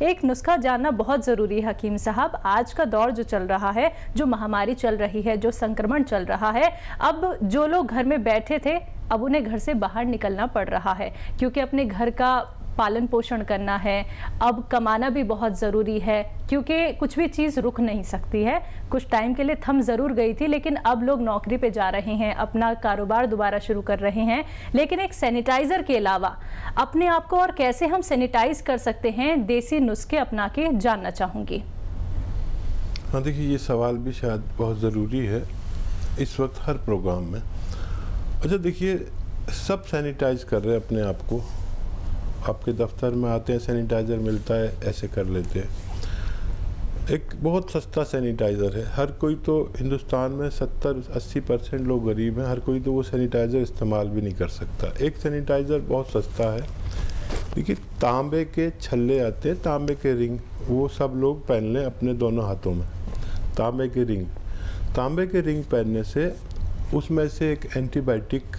एक नुस्खा जानना बहुत ज़रूरी है हकीम साहब। आज का दौर जो चल रहा है, जो महामारी चल रही है, जो संक्रमण चल रहा है, अब जो लोग घर में बैठे थे अब उन्हें घर से बाहर निकलना पड़ रहा है क्योंकि अपने घर का पालन पोषण करना है। अब कमाना भी बहुत ज़रूरी है क्योंकि कुछ भी चीज़ रुक नहीं सकती है। कुछ टाइम के लिए थम ज़रूर गई थी, लेकिन अब लोग नौकरी पे जा रहे हैं, अपना कारोबार दोबारा शुरू कर रहे हैं। लेकिन एक सैनिटाइज़र के अलावा अपने आप को और कैसे हम सैनिटाइज कर सकते हैं, देसी नुस्खे अपना के जानना चाहूँगी। हाँ, देखिए ये सवाल भी शायद बहुत ज़रूरी है इस वक्त हर प्रोग्राम में। अच्छा, देखिए सब सैनिटाइज कर रहे हैं अपने आप को। आपके दफ्तर में आते हैं, सैनिटाइज़र मिलता है, ऐसे कर लेते हैं। एक बहुत सस्ता सैनिटाइज़र है। हर कोई तो हिंदुस्तान में 70-80% लोग गरीब हैं, हर कोई तो वो सैनिटाइज़र इस्तेमाल भी नहीं कर सकता। एक सैनिटाइज़र बहुत सस्ता है। देखिए तांबे के छल्ले आते हैं, तांबे के रिंग, वो सब लोग पहन लें अपने दोनों हाथों में। तांबे के रिंग पहनने से उसमें से एक एंटीबायोटिक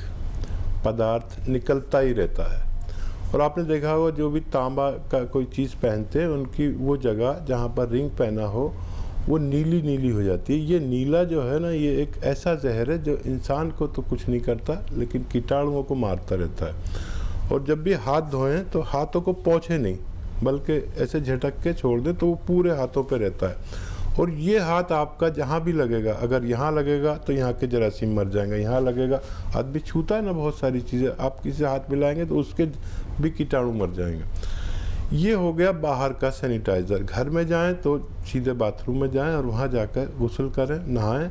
पदार्थ निकलता ही रहता है। और आपने देखा होगा जो भी तांबा का कोई चीज़ पहनते हैं उनकी वो जगह जहाँ पर रिंग पहना हो वो नीली नीली हो जाती है। ये नीला जो है ना, ये एक ऐसा जहर है जो इंसान को तो कुछ नहीं करता लेकिन कीटाणुओं को मारता रहता है। और जब भी हाथ धोएं तो हाथों को पोंछे नहीं बल्कि ऐसे झटक के छोड़ दें तो वो पूरे हाथों पे रहता है। और ये हाथ आपका जहाँ भी लगेगा, अगर यहाँ लगेगा तो यहाँ के जरासीम मर जाएंगे, यहाँ लगेगा, आदमी छूता है ना बहुत सारी चीज़ें, आप किसी हाथ मिलाएंगे तो उसके भी कीटाणु मर जाएंगे। ये हो गया बाहर का सैनिटाइज़र। घर में जाएं तो सीधे बाथरूम में जाएं और वहाँ जाकर गुस्ल करें, नहाएं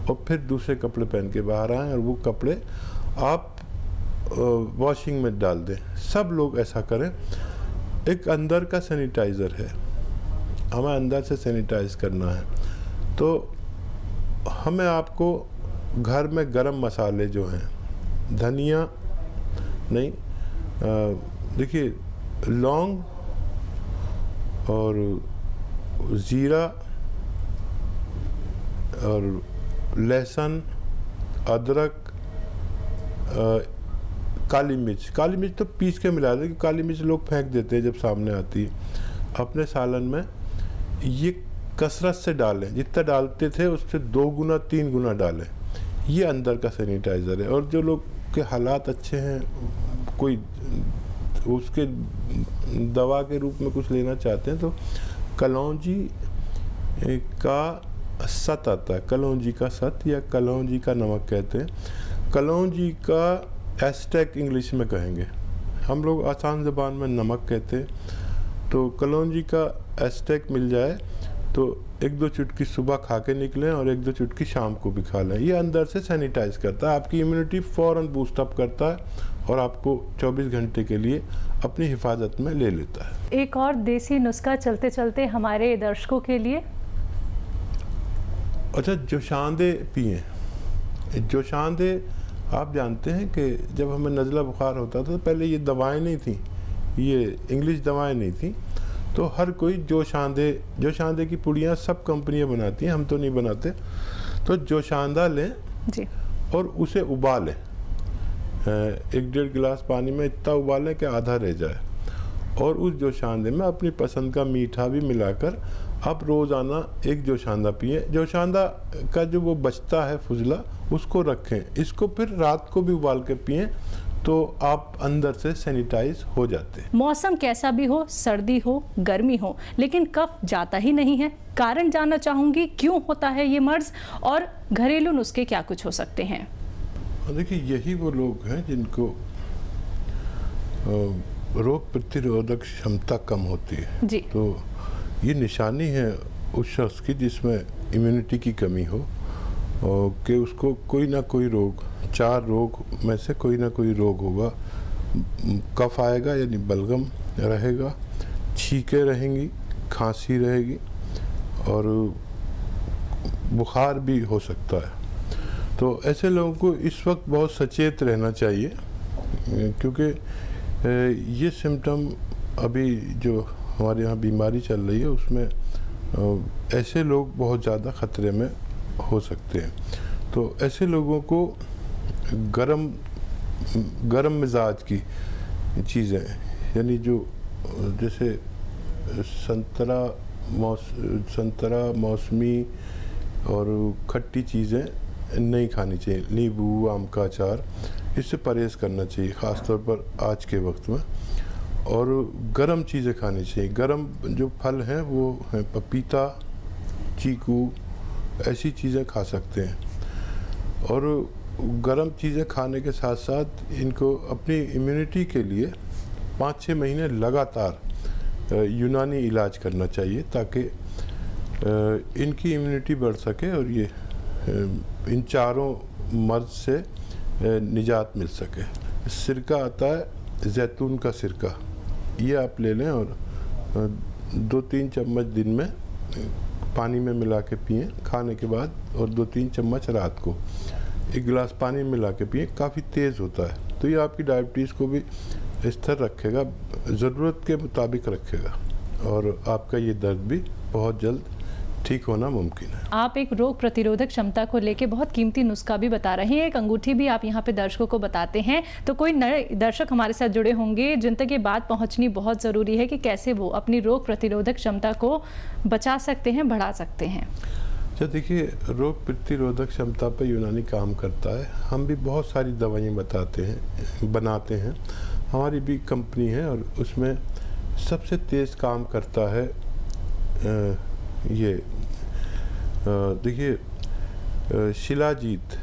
और फिर दूसरे कपड़े पहन के बाहर आएँ और वो कपड़े आप वॉशिंग में डाल दें। सब लोग ऐसा करें। एक अंदर का सैनिटाइज़र है, हमें अंदर से सैनिटाइज करना है। तो हमें आपको घर में गरम मसाले जो हैं, धनिया नहीं, देखिए लौंग और ज़ीरा और लहसुन, अदरक, काली मिर्च तो पीस के मिला दें, काली मिर्च लोग फेंक देते हैं जब सामने आती है। अपने सालन में ये कसरत से डालें, जितना डालते थे उससे 2 गुना 3 गुना डालें। ये अंदर का सैनिटाइज़र है। और जो लोग के हालात अच्छे हैं, कोई उसके दवा के रूप में कुछ लेना चाहते हैं तो कलौंजी का सत आता है, कलौंजी का सत या कलौंजी का नमक कहते हैं। कलौंजी का एस्टेक इंग्लिश में कहेंगे, हम लोग आसान ज़बान में नमक कहते हैं। तो कलौंजी का एस्टेक मिल जाए तो 1-2 चुटकी सुबह खा के निकलें और 1-2 चुटकी शाम को भी खा लें। ये अंदर से सैनिटाइज करता है, आपकी इम्यूनिटी फ़ौरन बूस्ट अप करता है और आपको 24 घंटे के लिए अपनी हिफाजत में ले लेता है। एक और देसी नुस्खा चलते चलते हमारे दर्शकों के लिए। अच्छा, जोशांदे पिएँ। जोशांदे आप जानते हैं कि जब हमें नज़ला बुखार होता था तो पहले ये दवाएं नहीं थी, ये इंग्लिश दवाएं नहीं थी, तो हर कोई जोशांदे की पुड़ियाँ सब कंपनियां बनाती हैं, हम तो नहीं बनाते। तो जोशांदा लें जी और उसे उबालें, 1-1.5 गिलास पानी में इतना उबालें कि आधा रह जाए। और उस जोशांदे में अपनी पसंद का मीठा भी मिलाकर आप रोज़ाना 1 जोशांदा पिएं। जोशांदा का जो वो बचता है फुजला उसको रखें, इसको फिर रात को भी उबाल के पिएं तो आप अंदर से सैनिटाइज हो जाते हैं। मौसम कैसा भी हो, सर्दी हो, गर्मी हो, लेकिन कफ जाता ही नहीं है। कारण जानना चाहूँगी, क्यों होता है ये मर्ज और घरेलू नुस्खे क्या कुछ हो सकते हैं? देखिए यही वो लोग हैं जिनको रोग प्रतिरोधक क्षमता कम होती है जी। तो ये निशानी है उस शख्स की जिसमें इम्यूनिटी की कमी हो और कि उसको कोई ना कोई रोग, 4 रोग में से कोई ना कोई रोग होगा। कफ आएगा यानी बलगम रहेगा, छींकें रहेंगी, खांसी रहेगी और बुखार भी हो सकता है। तो ऐसे लोगों को इस वक्त बहुत सचेत रहना चाहिए क्योंकि ये सिम्टम अभी जो हमारे यहाँ बीमारी चल रही है उसमें ऐसे लोग बहुत ज़्यादा ख़तरे में हो सकते हैं। तो ऐसे लोगों को गरम मिजाज की चीज़ें, यानी जो जैसे संतरा मौसमी और खट्टी चीज़ें नहीं खानी चाहिए। नींबू, आम का अचार, इससे परहेज़ करना चाहिए ख़ासतौर पर आज के वक्त में। और गर्म चीज़ें खानी चाहिए। गर्म जो फल हैं वो हैं पपीता, चीकू, ऐसी चीज़ें खा सकते हैं। और गर्म चीज़ें खाने के साथ साथ इनको अपनी इम्यूनिटी के लिए 5-6 महीने लगातार यूनानी इलाज करना चाहिए, ताकि इनकी इम्यूनिटी बढ़ सके और ये इन चारों मर्ज से निजात मिल सके। सिरका आता है जैतून का सिरका, ये आप ले लें और 2-3 चम्मच दिन में पानी में मिला के पिएं खाने के बाद, और 2-3 चम्मच रात को 1 गिलास पानी में मिला के पिएं। काफ़ी तेज़ होता है, तो ये आपकी डायबिटीज़ को भी स्थिर रखेगा, ज़रूरत के मुताबिक रखेगा, और आपका ये दर्द भी बहुत जल्द ठीक होना मुमकिन है। आप एक रोग प्रतिरोधक क्षमता को लेके बहुत कीमती नुस्खा भी बता रहे हैं, एक अंगूठी भी आप यहाँ पे दर्शकों को बताते हैं। तो कोई नए दर्शक हमारे साथ जुड़े होंगे जिन तक ये बात पहुँचनी बहुत ज़रूरी है कि कैसे वो अपनी रोग प्रतिरोधक क्षमता को बचा सकते हैं, बढ़ा सकते हैं। अच्छा देखिए, रोग प्रतिरोधक क्षमता पर यूनानी काम करता है। हम भी बहुत सारी दवाइयाँ बनाते हैं। हमारी भी कंपनी है और उसमें सबसे तेज़ काम करता है ये देखिए शिलाजीत,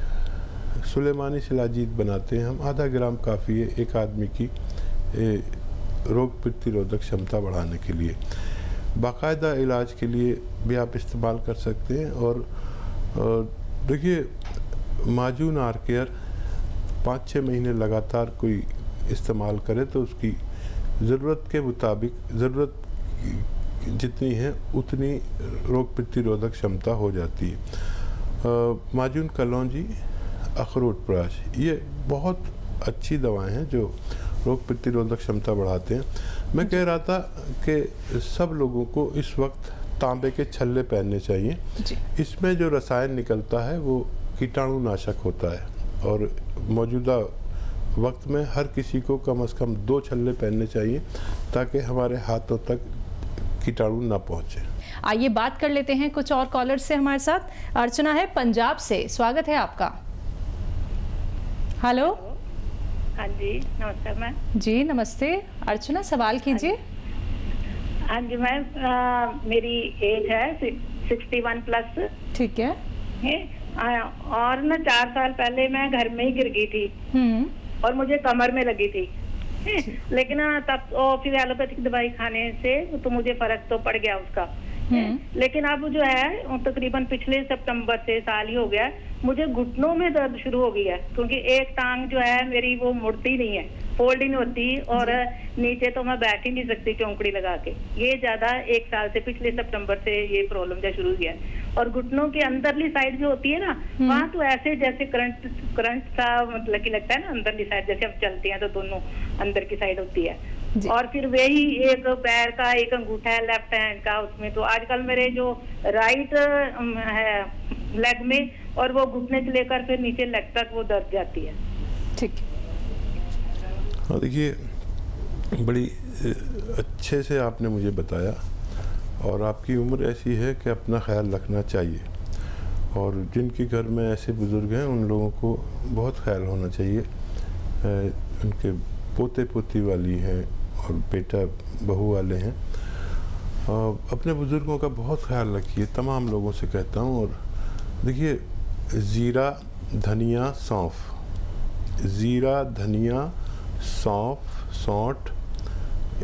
सुलेमानी शिलाजीत बनाते हैं हम। आधा ग्राम काफ़ी है एक आदमी की रोग प्रतिरोधक क्षमता बढ़ाने के लिए। बाकायदा इलाज के लिए भी आप इस्तेमाल कर सकते हैं। और देखिए माजून आर केयर 5-6 महीने लगातार कोई इस्तेमाल करे तो उसकी ज़रूरत के मुताबिक, ज़रूरत जितनी है उतनी रोग प्रतिरोधक क्षमता हो जाती है। माजून कलौंजी, अखरोट प्राश, ये बहुत अच्छी दवाएं हैं जो रोग प्रतिरोधक क्षमता बढ़ाते हैं। मैं कह रहा था कि सब लोगों को इस वक्त तांबे के छल्ले पहनने चाहिए। इसमें जो रसायन निकलता है वो कीटाणुनाशक होता है, और मौजूदा वक्त में हर किसी को कम से कम 2 छल्ले पहनने चाहिए ताकि हमारे हाथों तक कीटाणु ना पहुंचे। आइए बात कर लेते हैं कुछ और कॉलर्स से हमारे साथ। अर्चना है पंजाब से, स्वागत है आपका। हेलो। हाँ जी, नमस्ते मैम। जी नमस्ते, अर्चना सवाल कीजिए। हाँ जी मैम, मेरी एज है 61 प्लस। ठीक है। और ना 4 साल पहले मैं घर में ही गिर गई थी और मुझे कमर में लगी थी। लेकिन तब फिर एलोपैथिक दवाई खाने से तो मुझे फर्क तो पड़ गया उसका। लेकिन अब जो है तकरीबन पिछले सितंबर से साल ही हो गया, मुझे घुटनों में दर्द शुरू हो गई है, क्योंकि एक टांग जो है मेरी वो मुड़ती नहीं है, फोल्ड ही नहीं होती, और नीचे तो मैं बैठ ही नहीं सकती चौंकड़ी लगा के। ये ज्यादा 1 साल से, पिछले सितंबर से ये प्रॉब्लम जो शुरू हुई है। और घुटनों के अंदरली साइड जो होती है ना, वहाँ तो ऐसे जैसे करंट सा मतलब कि लगता है ना, अंदरली साइड जैसे हम चलते हैं तो दोनों अंदर की साइड होती है। और फिर वही एक पैर का एक अंगूठा है लेफ्ट हैंड का, उसमें तो आजकल मेरे जो राइट है लेग में, और वो घुटने से लेकर फिर नीचे लेग तक वो दर्द जाती है। ठीक। हाँ देखिए, बड़ी अच्छे से आपने मुझे बताया, और आपकी उम्र ऐसी है कि अपना ख्याल रखना चाहिए, और जिनके घर में ऐसे बुज़ुर्ग हैं उन लोगों को बहुत ख्याल होना चाहिए। उनके पोते पोती वाली हैं और बेटा बहू वाले हैं, अपने बुज़ुर्गों का बहुत ख्याल रखिए, तमाम लोगों से कहता हूँ। और देखिए ज़ीरा, धनिया, सौंफ, ज़ीरा, धनिया, सौंफ, सौंठ,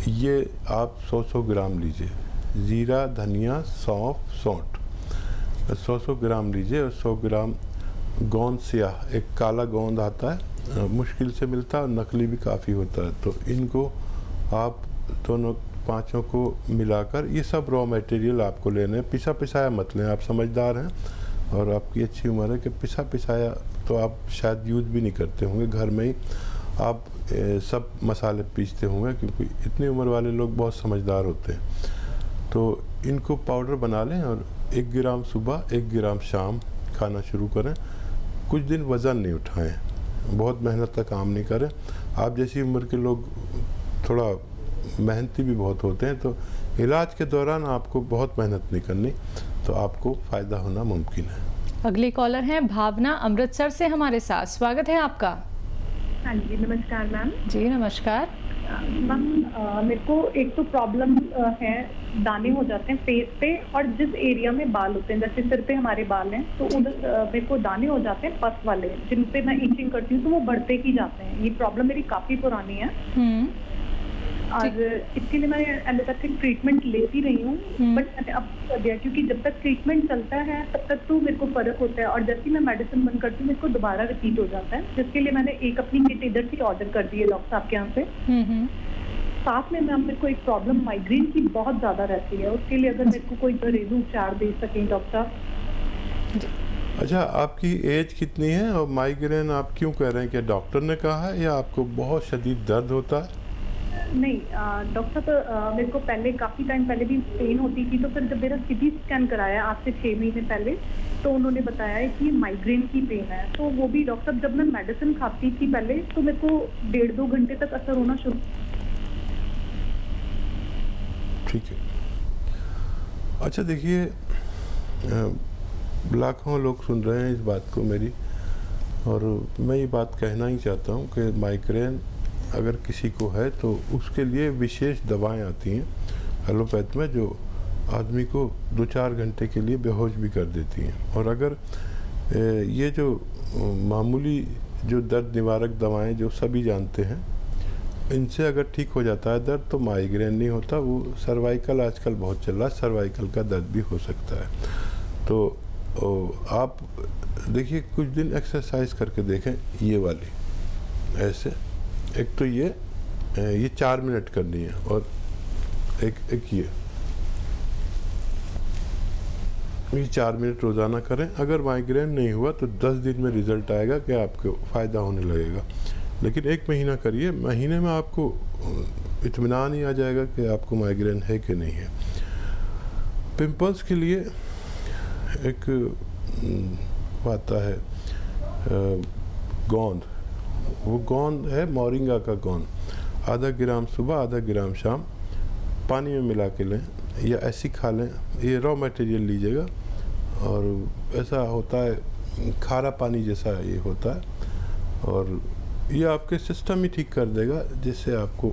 ये आप 100-100 ग्राम लीजिए। ज़ीरा, धनिया, सौंफ, सौंठ 100-100 ग्राम लीजिए। और 100 ग्राम गोंद स्याह, एक काला गोंद आता है, मुश्किल से मिलता है और नकली भी काफ़ी होता है, तो इनको आप दोनों 5 को मिलाकर, ये सब रॉ मटेरियल आपको लेने हैं, पिसा पिसाया मत लें। आप समझदार हैं और आपकी अच्छी उम्र है कि पिसा पिसाया तो आप शायद यूज़ भी नहीं करते होंगे, घर में ही आप सब मसाले पीसते होंगे, क्योंकि इतनी उम्र वाले लोग बहुत समझदार होते हैं। तो इनको पाउडर बना लें और 1 ग्राम सुबह 1 ग्राम शाम खाना शुरू करें। कुछ दिन वज़न नहीं उठाएं, बहुत मेहनत का काम नहीं करें। आप जैसी उम्र के लोग थोड़ा मेहनती भी बहुत होते हैं, तो इलाज के दौरान आपको बहुत मेहनत नहीं करनी, तो आपको फ़ायदा होना मुमकिन है। अगली कॉलर हैं भावना अमृतसर से हमारे साथ, स्वागत है आपका। हाँ जी, नमस्कार मैम। जी नमस्कार। मैम मेरे को एक तो प्रॉब्लम है, दाने हो जाते हैं फेस पे, और जिस एरिया में बाल होते हैं, जैसे सिर पे हमारे बाल हैं तो उधर मेरे को दाने हो जाते हैं पस वाले, जिन पे मैं इचिंग करती हूँ तो वो बढ़ते ही जाते हैं। ये प्रॉब्लम मेरी काफ़ी पुरानी है और इसके लिए मैं एलोपैथिक ट्रीटमेंट लेती रही हूँ, बट मैंने अब कर दिया क्योंकि जब तक ट्रीटमेंट चलता है तब तक तो मेरे को फर्क होता है, और जैसे ही मैं मेडिसिन बंद करती हूँ मेरे को दोबारा रिपीट हो जाता है, जिसके लिए मैंने एक अपनी किट इधर से ऑर्डर कर दी है डॉक्टर साहब के यहाँ से। साथ में मैम मेरे को एक प्रॉब्लम माइग्रेन की बहुत ज़्यादा रहती है, उसके लिए अगर मेरे को कोई घरेलू उपचार दे सकें डॉक्टर साहब। अच्छा, आपकी एज कितनी है और माइग्रेन आप क्यों कह रहे हैं? कि डॉक्टर ने कहा है या आपको बहुत शदीद दर्द होता है? नहीं डॉक्टर साहब, मेरे को पहले काफ़ी टाइम पहले भी पेन होती थी, तो फिर जब मेरा सीटी स्कैन कराया आज से 6 महीने पहले, तो उन्होंने बताया है कि माइग्रेन की पेन है। तो वो भी डॉक्टर साहब जब मैं मेडिसिन खाती थी पहले तो मेरे को 1.5-2 घंटे तक असर होना शुरू। ठीक है। अच्छा देखिए, लाखों लोग सुन रहे हैं इस बात को मेरी, और मैं ये बात कहना ही चाहता हूँ कि माइग्रेन अगर किसी को है तो उसके लिए विशेष दवाएं आती हैं एलोपैथ में, जो आदमी को 2-4 घंटे के लिए बेहोश भी कर देती हैं। और अगर ये जो मामूली जो दर्द निवारक दवाएं जो सभी जानते हैं, इनसे अगर ठीक हो जाता है दर्द, तो माइग्रेन नहीं होता। वो सर्वाइकल आजकल बहुत चल रहा है, सर्वाइकल का दर्द भी हो सकता है। तो आप देखिए, कुछ दिन एक्सरसाइज करके देखें, ये वाली ऐसे, एक तो ये 4 मिनट करनी है, और एक ये 4 मिनट रोज़ाना करें। अगर माइग्रेन नहीं हुआ तो 10 दिन में रिज़ल्ट आएगा कि आपको फ़ायदा होने लगेगा। लेकिन 1 महीना करिए, महीने में आपको इत्मीनान ही आ जाएगा कि आपको माइग्रेन है कि नहीं है। पिंपल्स के लिए एक आता है गोंद, वो गोंद है मोरिंगा का गोंद, आधा ग्राम सुबह आधा ग्राम शाम पानी में मिला के लें या ऐसी खा लें। ये रॉ मटेरियल लीजिएगा, और ऐसा होता है खारा पानी जैसा ये होता है, और ये आपके सिस्टम ही ठीक कर देगा, जिससे आपको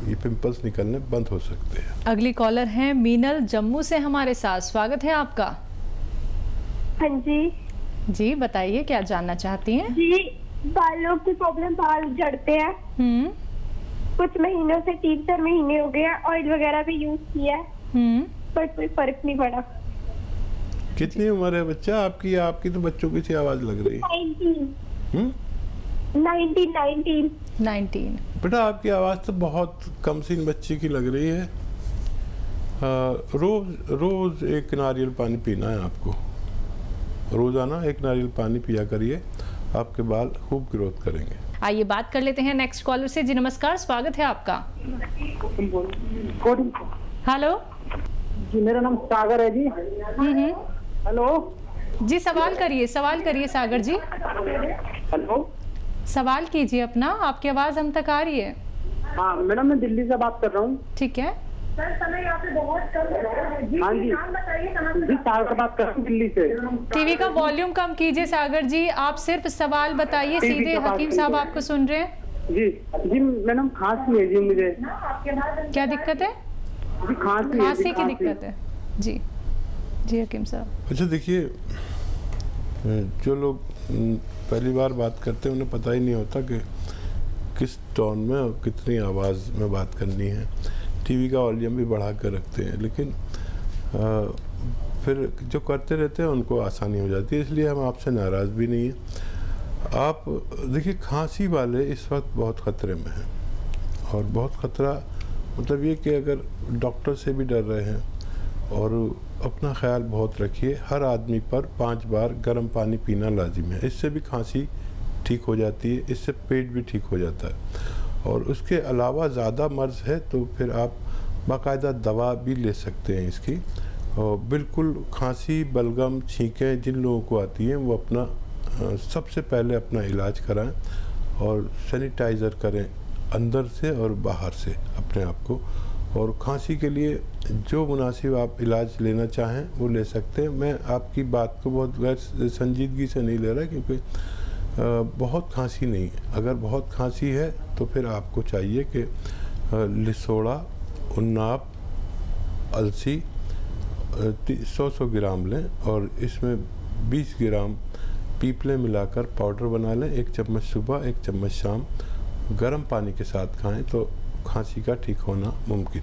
ये पिंपल्स निकलने बंद हो सकते हैं। अगली कॉलर हैं मीनल जम्मू से हमारे साथ, स्वागत है आपका। हाँ जी। जी बताइए, क्या जानना चाहती हैं? जी, बालों की प्रॉब्लम, बाल झड़ते हैं। कुछ महीनों से 3-4 महीने हो गए, ऑयल वगैरह भी यूज किया है, पर कोई फर्क नहीं पड़ा। कितनी उम्र है बच्चा आपकी? आपकी तो बच्चों की सी आवाज लग रही है। 19। बेटा आपकी आवाज़ तो बहुत कम सीन बच्ची की लग रही है। रोज़ एक नारियल पानी पीना है आपको, रोज़ाना 1 नारियल पानी पिया करिए, आपके बाल खूब ग्रोथ करेंगे। आइए बात कर लेते हैं नेक्स्ट कॉलर से। जी नमस्कार, स्वागत है आपका। हेलो जी, मेरा नाम सागर है जी। हेलो जी, सवाल करिए सागर जी। हेलो, सवाल कीजिए अपना, आपकी आवाज हम तक आ रही है। हाँ मैडम, मैं दिल्ली से बात कर रहा हूँ। ठीक है। सर समय यहाँ पे बहुत कम है जी, हाँ जी, नाम बताइए कहाँ से? जी सागर बात कर रहा हूँ दिल्ली से। टीवी का वॉल्यूम कम कीजिए सागर जी, आप सिर्फ सवाल बताइए, सीधे हकीम साहब आपको सुन रहे हैं। जी मैडम, खांसी है जी मुझे। क्या दिक्कत है? जी खांसी की दिक्कत है जी। जी हकीम साहब। अच्छा देखिए, जो लोग पहली बार बात करते हैं उन्हें पता ही नहीं होता कि किस टोन में और कितनी आवाज़ में बात करनी है। टीवी का वॉल्यूम भी बढ़ा कर रखते हैं, लेकिन फिर जो करते रहते हैं उनको आसानी हो जाती है, इसलिए हम आपसे नाराज़ भी नहीं हैं। आप देखिए, खांसी वाले इस वक्त बहुत ख़तरे में हैं, और बहुत ख़तरा मतलब ये कि अगर डॉक्टर से भी डर रहे हैं, और अपना ख्याल बहुत रखिए। हर आदमी पर 5 बार गर्म पानी पीना लाजिम है, इससे भी खांसी ठीक हो जाती है, इससे पेट भी ठीक हो जाता है। और उसके अलावा ज़्यादा मर्ज़ है तो फिर आप बाकायदा दवा भी ले सकते हैं इसकी। और बिल्कुल खांसी, बलगम, छींकें जिन लोगों को आती हैं वो अपना सबसे पहले अपना इलाज कराएं, और सैनिटाइज़र करें अंदर से और बाहर से अपने आप को, और खांसी के लिए जो मुनासिब आप इलाज लेना चाहें वो ले सकते हैं। मैं आपकी बात को बहुत गैर संजीदगी से नहीं ले रहा, क्योंकि बहुत खांसी नहीं है। अगर बहुत खांसी है तो फिर आपको चाहिए कि लिसोड़ा, उन्नाब, अलसी 100 ग्राम लें और इसमें 20 ग्राम पीपले मिलाकर पाउडर बना लें। 1 चम्मच सुबह, 1 चम्मच शाम, गर्म पानी के साथ खाएं तो खांसी का ठीक होना मुमकिन है।